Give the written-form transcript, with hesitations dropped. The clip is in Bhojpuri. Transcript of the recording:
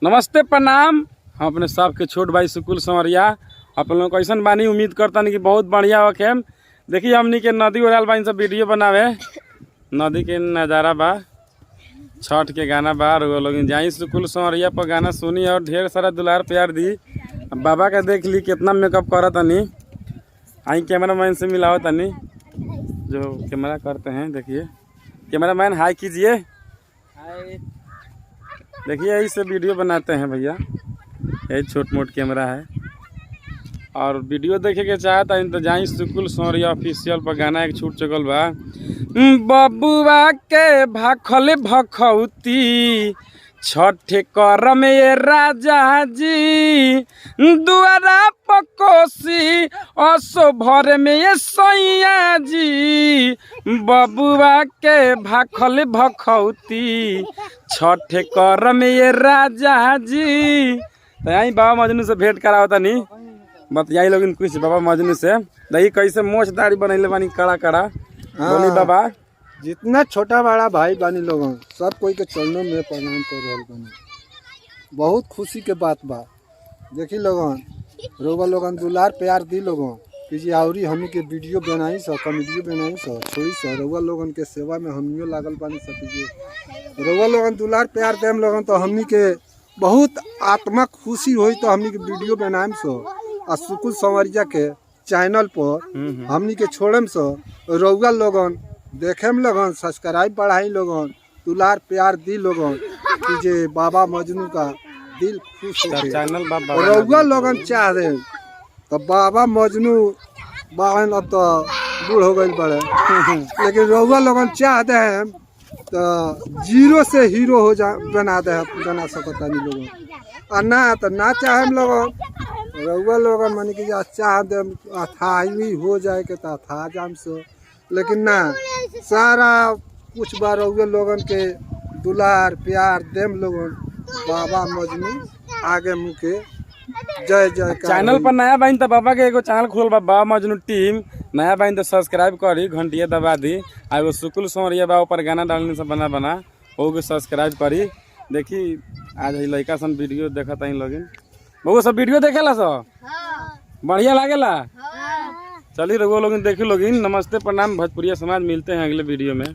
नमस्ते प्रणाम। हम अपने सबके छोट भाई सुकुल संवरिया आप लोग कैसन बानी। उम्मीद करता नहीं कि बहुत बढ़िया हो के। देखिए हमनी के नदी ओराल बानी सब वीडियो बनावे। नदी के नज़ारा बा, छठ के गाना बा। वो लोग जाई सुकुल संवरिया पर गाना सुनी और ढेर सारा दुलार प्यार दी। बाबा का देख ली कितना मेकअप करा तनी। आई कैमरा मैन से मिलाओ तनी जो कैमरा करते हैं। देखिए कैमरा मैन हाई कीजिए। देखिए यही से वीडियो बनाते हैं भैया, यही छोट मोट कैमरा है। और वीडियो देखे के चाहता तो जाई सुकुल संवरिया ऑफिशियल पर गाना एक छूट चुकल बा। बबुआ के भाखल भखौती छठे कर में राजा जी, दुआरा पकोसी असो भर में ये सैया जी। बबुआ के भाखल भखौती छठे कर में ये राजा जी। तो यही बाबा मजनू से भेंट कराओ तनी, बतियाई लोग कुछ बाबा मजनू से। देखिए कैसे मोछ दाढ़ी बनैले बानी कड़ा कड़ा। बोली बाबा जितना छोटा बड़ा भाई बानी लोगन सब कोई के चरणों में प्रणाम कर रहल बानी। बहुत खुशी के बात बा। देखी लोगन रोगा लोगन दुलार प्यार दी लोगन कि आवरी हमी के वीडियो बनाई स, कॉमेडियो बनाई स, छोड़ी स। रोगा लोगन के सेवा में हमियो लागल बानी सब कीजिए। रोगा लोगन दुलार प्यार देम लोगन तो हमनी के बहुत आत्मा खुशी होई तो हमनी के वीडियो बनाएम स। आ सुकुल संवरिया के चैनल पर हमनी के छोड़म स। रोगा लोगन देखेम लोगन, सब्सक्राइब बढ़ाई लोगन, दुलार प्यार दी लोगन कि जे बाबा मजनू का दिल खुश हो चैनल बाबा रउआ लोगन चाह दे तो बाबा मजनू बाहन अब तो बूढ़ हो गई बड़े लेकिन रउआ लोगन चाह दे तो जीरो से हीरो हो जा बना सकता नहीं लोगन। और ना तो ना चाहे लोगन रउआ लोगन मान के चाह दे अथाही हो जाए के तो अथा जाम सो। लेकिन ना सारा कुछ बार रउआ लोगन के दुलार प्यार देम लोगन। बाबा मजनू आगे मुके जय जय। चैनल पर नया बाइन तो बाबा के एगो चैनल खोल बा, बाबा मजनू टीम। नया बाइन तो सब्सक्राइब करी, घंटिया दबा दी। आ एगो सुकुल संवरिया बा ऊपर गाना डालने से बना वो भी सब्सक्राइब करी। देखी आज ही लड़का सन वीडियो देखा था लोगिन। वो सब वीडियो देखेला सब बढ़िया लागेला। चलिए रघुआ लोगिन देखी लोगिन। नमस्ते प्रणाम भोजपुरिया समाज। मिलते हैं अगले वीडियो में।